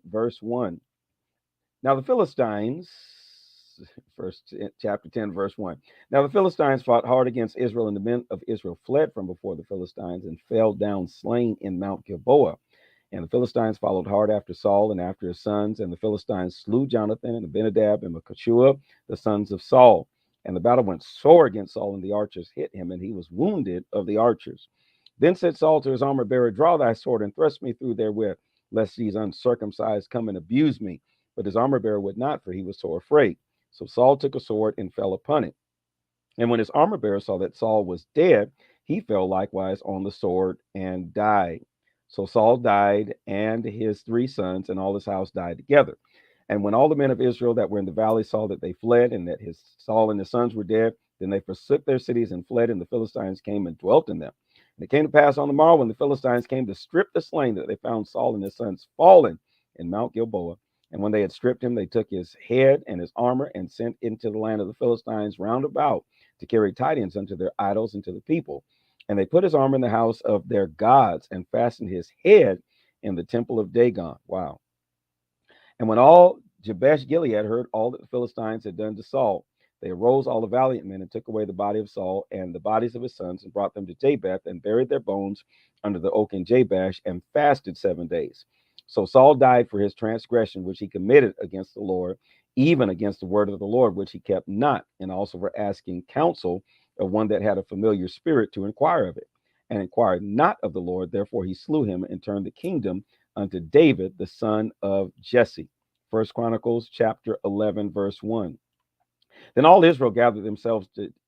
verse 1. Now the Philistines, chapter 10, verse 1. Now the Philistines fought hard against Israel, and the men of Israel fled from before the Philistines and fell down slain in Mount Gilboa. And the Philistines followed hard after Saul and after his sons, and the Philistines slew Jonathan and Abinadab and Malchishua, the sons of Saul. And the battle went sore against Saul, and the archers hit him, and he was wounded of the archers. Then said Saul to his armor bearer, Draw thy sword and thrust me through therewith, lest these uncircumcised come and abuse me. But his armor bearer would not, for he was sore afraid. So Saul took a sword and fell upon it. And when his armor bearer saw that Saul was dead, he fell likewise on the sword and died. So Saul died, and his 3 sons, and all his house died together. And when all the men of Israel that were in the valley saw that they fled, and that his Saul and his sons were dead, then they forsook their cities and fled, and the Philistines came and dwelt in them. And it came to pass on the morrow, when the Philistines came to strip the slain, that they found Saul and his sons fallen in Mount Gilboa. And when they had stripped him, they took his head and his armor and sent into the land of the Philistines round about to carry tidings unto their idols and to the people. And they put his armor in the house of their gods and fastened his head in the temple of Dagon. Wow. And when all Jabesh Gilead heard all that the Philistines had done to Saul, they arose all the valiant men and took away the body of Saul and the bodies of his sons and brought them to Jabesh and buried their bones under the oak in Jabesh and fasted 7 days. So Saul died for his transgression which he committed against the Lord, even against the word of the Lord, which he kept not, and also for asking counsel of one that had a familiar spirit to inquire of it, and inquired not of the Lord. Therefore he slew him and turned the kingdom unto David, the son of Jesse. First Chronicles chapter 11, verse 1. Then all Israel gathered themselves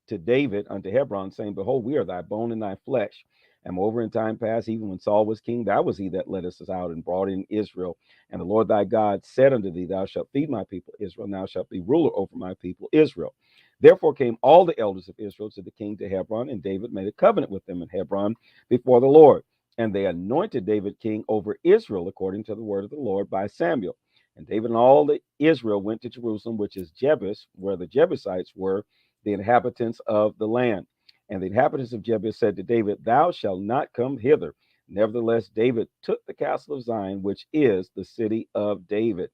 to David unto Hebron, saying, Behold, we are thy bone and thy flesh. And moreover, in time past, even when Saul was king, thou was he that led us out and brought in Israel. And the Lord thy God said unto thee, Thou shalt feed my people Israel, and thou shalt be ruler over my people Israel. Therefore came all the elders of Israel to the king to Hebron, and David made a covenant with them in Hebron before the Lord. And they anointed David king over Israel according to the word of the Lord by Samuel. And David and all the Israel went to Jerusalem, which is Jebus, where the Jebusites were, the inhabitants of the land. And the inhabitants of Jebus said to David, Thou shalt not come hither. Nevertheless, David took the castle of Zion, which is the city of David.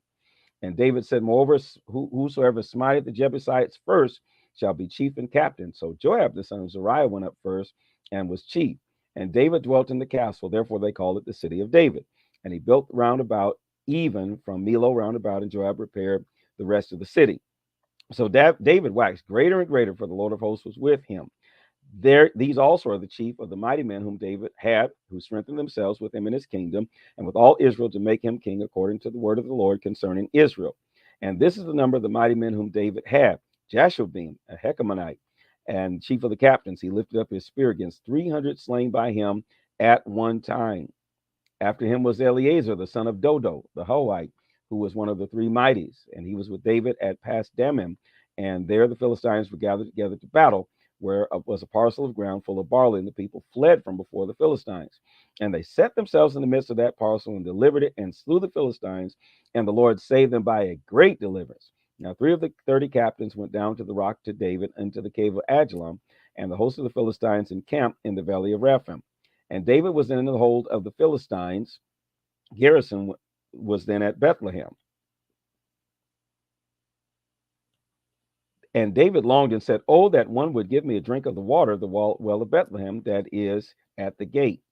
And David said, Moreover, whosoever smiteth the Jebusites first shall be chief and captain. So Joab, the son of Zeruiah, went up first and was chief. And David dwelt in the castle. Therefore they called it the city of David. And he built round about, even from Millo round about, and Joab repaired the rest of the city. So David waxed greater and greater, for the Lord of hosts was with him. These also are the chief of the mighty men whom David had, who strengthened themselves with him in his kingdom, and with all Israel to make him king according to the word of the Lord concerning Israel. And this is the number of the mighty men whom David had: Jashobeam, a Hecamonite, and chief of the captains. He lifted up his spear against 300 slain by him at one time. After him was Eleazar, the son of Dodo, the Hoite, who was one of the 3 mighties, and he was with David at Pas Dammim. And there the Philistines were gathered together to battle, where was a parcel of ground full of barley, and the people fled from before the Philistines. And they set themselves in the midst of that parcel and delivered it and slew the Philistines, and the Lord saved them by a great deliverance. Now 3 of the 30 captains went down to the rock to David into the cave of Adullam, and the host of the Philistines encamped in the valley of Rephaim. And David was then in the hold of the Philistines. Garrison was then at Bethlehem. And David longed and said, Oh, that one would give me a drink of the water of the well of Bethlehem that is at the gate.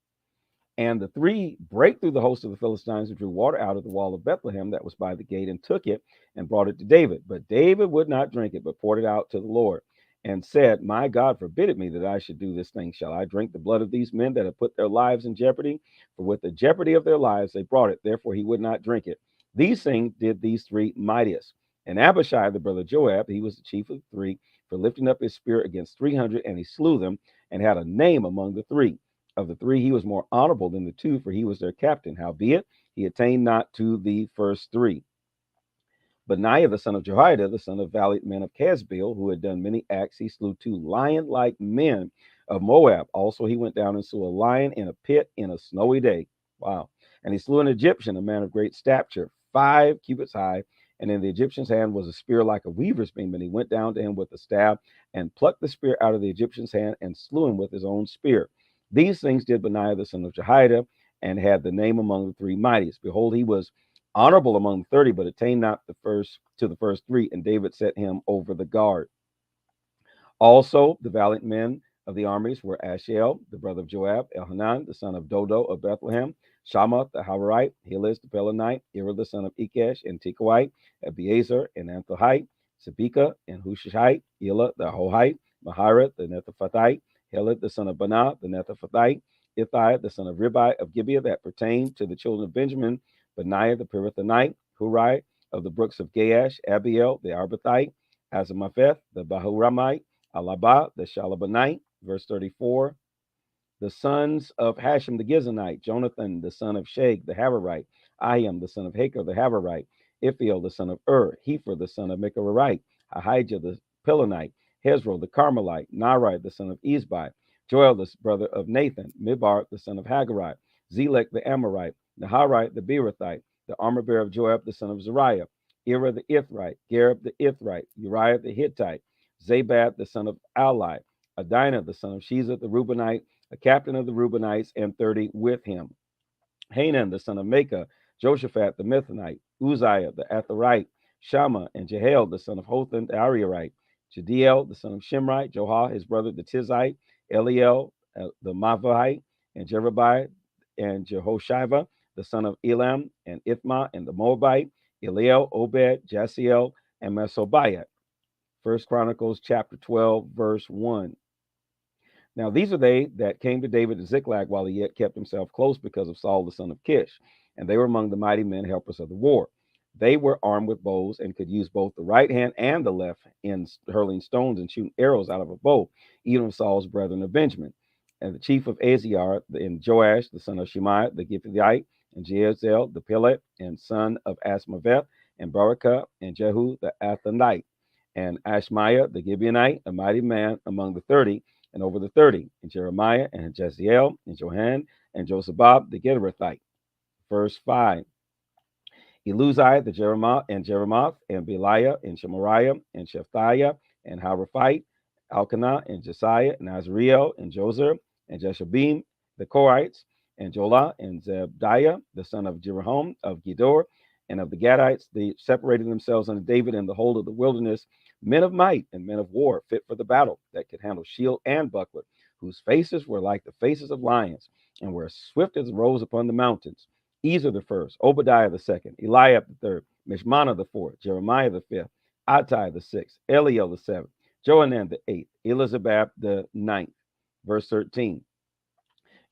And the 3 brake through the host of the Philistines and drew water out of the wall of Bethlehem that was by the gate, and took it and brought it to David. But David would not drink it, but poured it out to the Lord, and said, My God forbid me that I should do this thing. Shall I drink the blood of these men that have put their lives in jeopardy? For with the jeopardy of their lives they brought it. Therefore he would not drink it. These things did these 3 mightiest. And Abishai, the brother of Joab, he was the chief of the 3, for lifting up his spear against 300, and he slew them, and had a name among the 3. Of the 3, he was more honorable than the 2, for he was their captain. Howbeit, he attained not to the first 3. Benaiah, the son of Jehoiada, the son of valiant men of Casbeel, who had done many acts, he slew 2 lion-like men of Moab. Also, he went down and slew a lion in a pit in a snowy day. Wow. And he slew an Egyptian, a man of great stature, 5 cubits high. And in the Egyptian's hand was a spear like a weaver's beam. And he went down to him with a staff and plucked the spear out of the Egyptian's hand and slew him with his own spear. These things did Benaiah, the son of Jehoiada, and had the name among the 3 mighties. Behold, he was honorable among the 30, but attained not the first three. And David set him over the guard. Also, the valiant men of the armies were Ashiel, the brother of Joab, Elhanan, the son of Dodo of Bethlehem, Shammah the Havarite, Helez the Pelonite, Ira the son of Ikesh and Tekoite, Abiezer and Anthohite, Sabika and Hushite, Elah the Hohite, Mahira the Netophathite, Heled the son of Banah the Netophathite, Ittai the son of Ribai of Gibeah that pertained to the children of Benjamin, Benaiah the Pirathonite, Hurai of the brooks of Gaash, Abiel the Arbathite, Azamapheth the Bahuramite, Alaba the Shalabanite, verse 34. The sons of Hashem the Gizonite, Jonathan the son of Shag the Havarite, Ahiam the son of Haker the Havarite, Ithiel the son of Hefer the son of Mechorite, Ahijah the Pilonite, Hezro the Carmelite, Nari the son of Ezbai, Joel the brother of Nathan, Mibar the son of Haggerite, Zelek the Amorite, Naharite the Beerothite, the armor bearer of Joab the son of Zariah, Ira the Ithrite, Gareb the Ithrite, Uriah the Hittite, Zabad the son of Ali, Adinah the son of Sheza the Reubenite, a captain of the Reubenites, and 30 with him. Hanan the son of Makah, Joshaphat the Mithanite, Uzziah the Atharite, Shammah and Jehiel the son of Hothan the Ariarite, Jediel the son of Shimrite, Johah his brother the Tizite, Eliel the Mavahite, and Jerubai and Jehoshiva the son of Elam, and Ithma and the Moabite, Eliel, Obed, Jasiel, and Mesobiah. First Chronicles chapter 12, verse 1. Now these are they that came to David at Ziklag while he yet kept himself close because of Saul the son of Kish, and they were among the mighty men helpers of the war. They were armed with bows and could use both the right hand and the left in hurling stones and shooting arrows out of a bow, even of Saul's brethren of Benjamin. And the chief of Aziar, and Joash the son of Shemaiah the Gibeonite, and Jehazel the Pilet, and son of Asmaveth, and Barakah, and Jehu the Athonite, and Ashmaiah the Gibeonite, a mighty man among the 30, and over the 30, and Jeremiah, and Jeziel, and Johan, and Josabab the Gederathite. Verse 5. Eluzai the Jeremoth, and Beliah, and Shemariah, and Shephatiah, and Haraphite, Elkanah, and Josiah, and Azriel, and Jozer, and Jeshabim, the Korites, and Jolah, and Zebdiah, the son of Jerahom, of Gedor, and of the Gadites. They separated themselves unto David in the whole of the wilderness, men of might and men of war, fit for the battle, that could handle shield and buckler, whose faces were like the faces of lions, and were as swift as roes upon the mountains. Ezer the first, Obadiah the second, Eliab the third, Mishmana the fourth, Jeremiah the fifth, Attai the sixth, Eliel the seventh, Johanan the eighth, Elizabeth the ninth. Verse 13.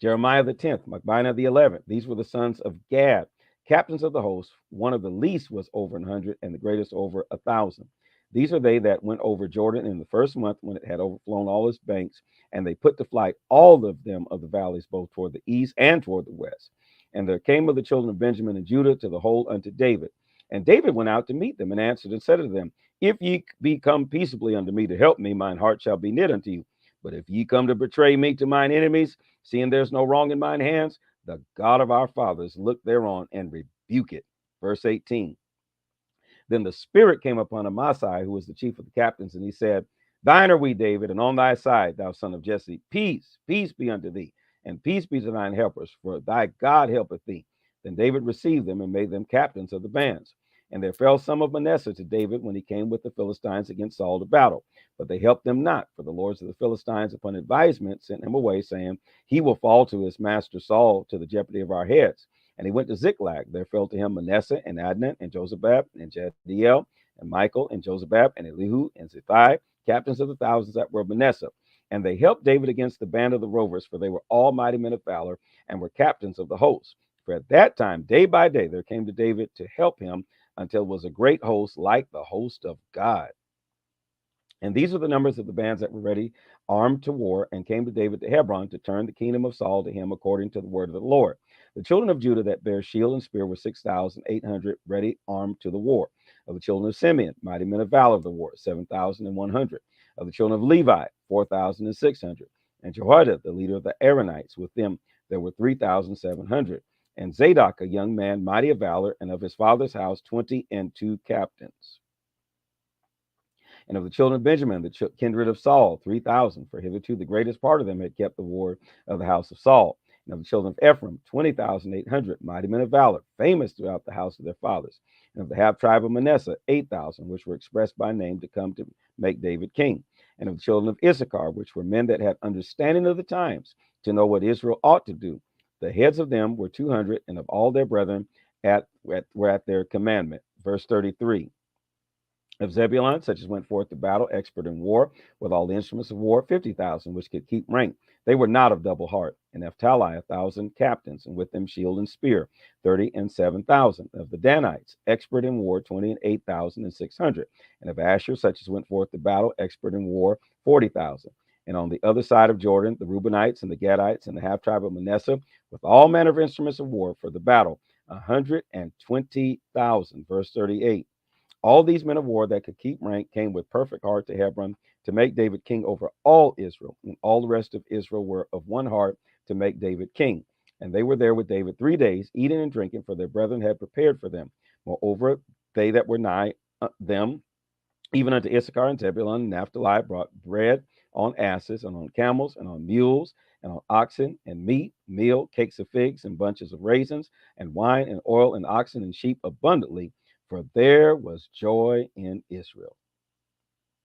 Jeremiah the 10th, Machbinah the 11th. These were the sons of Gad, captains of the host. One of the least was over 100, and the greatest over 1,000. These are they that went over Jordan in the first month when it had overflown all its banks, and they put to flight all of them of the valleys, both toward the east and toward the west. And there came of the children of Benjamin and Judah to the whole unto David. And David went out to meet them and answered and said unto them, If ye be come peaceably unto me to help me, mine heart shall be knit unto you. But if ye come to betray me to mine enemies, seeing there's no wrong in mine hands, the God of our fathers look thereon and rebuke it. Verse 18. Then the Spirit came upon Amasai, who was the chief of the captains, and he said, Thine are we, David, and on thy side, thou son of Jesse. Peace, peace be unto thee, and peace be to thine helpers, for thy God helpeth thee. Then David received them and made them captains of the bands. And there fell some of Manasseh to David when he came with the Philistines against Saul to battle. But they helped them not, for the lords of the Philistines, upon advisement, sent him away, saying, He will fall to his master Saul to the jeopardy of our heads. And he went to Ziklag. There fell to him Manasseh and Adnan and Josabab and Jediel and Michael and Josabab and Elihu and Zethai, captains of the thousands that were of Manasseh. And they helped David against the band of the rovers, for they were all mighty men of valor and were captains of the host. For at that time, day by day, there came to David to help him until it was a great host like the host of God. And these are the numbers of the bands that were ready, armed to war, and came to David to Hebron to turn the kingdom of Saul to him according to the word of the Lord. The children of Judah that bare shield and spear were 6,800 ready, armed to the war. Of the children of Simeon, mighty men of valor of the war, 7,100. Of the children of Levi, 4,600. And Jehoiada, the leader of the Aaronites, with them there were 3,700. And Zadok, a young man, mighty of valor, and of his father's house, 22 captains. And of the children of Benjamin, the kindred of Saul, 3,000, for hitherto the greatest part of them had kept the ward of the house of Saul. And of the children of Ephraim, 20,800 mighty men of valor, famous throughout the house of their fathers. And of the half tribe of Manasseh, 8,000, which were expressed by name to come to make David king. And of the children of Issachar, which were men that had understanding of the times, to know what Israel ought to do. The heads of them were 200, and of all their brethren were at their commandment. Verse 33. Of Zebulun, such as went forth to battle, expert in war, with all the instruments of war, 50,000, which could keep rank. They were not of double heart. And Naphtali, 1,000 captains, and with them shield and spear, 30 and 7,000. Of the Danites, expert in war, 28,600. And of Asher, such as went forth to battle, expert in war, 40,000. And on the other side of Jordan, the Reubenites and the Gadites and the half tribe of Manasseh, with all manner of instruments of war for the battle, 120,000. Verse 38. All these men of war that could keep rank came with perfect heart to Hebron to make David king over all Israel. And all the rest of Israel were of one heart to make David king. And they were there with David 3 days, eating and drinking, for their brethren had prepared for them. Moreover, they that were nigh them, even unto Issachar and Zebulun and Naphtali, brought bread on asses and on camels and on mules and on oxen, and meat, meal, cakes of figs and bunches of raisins, and wine and oil and oxen and sheep abundantly, for there was joy in Israel.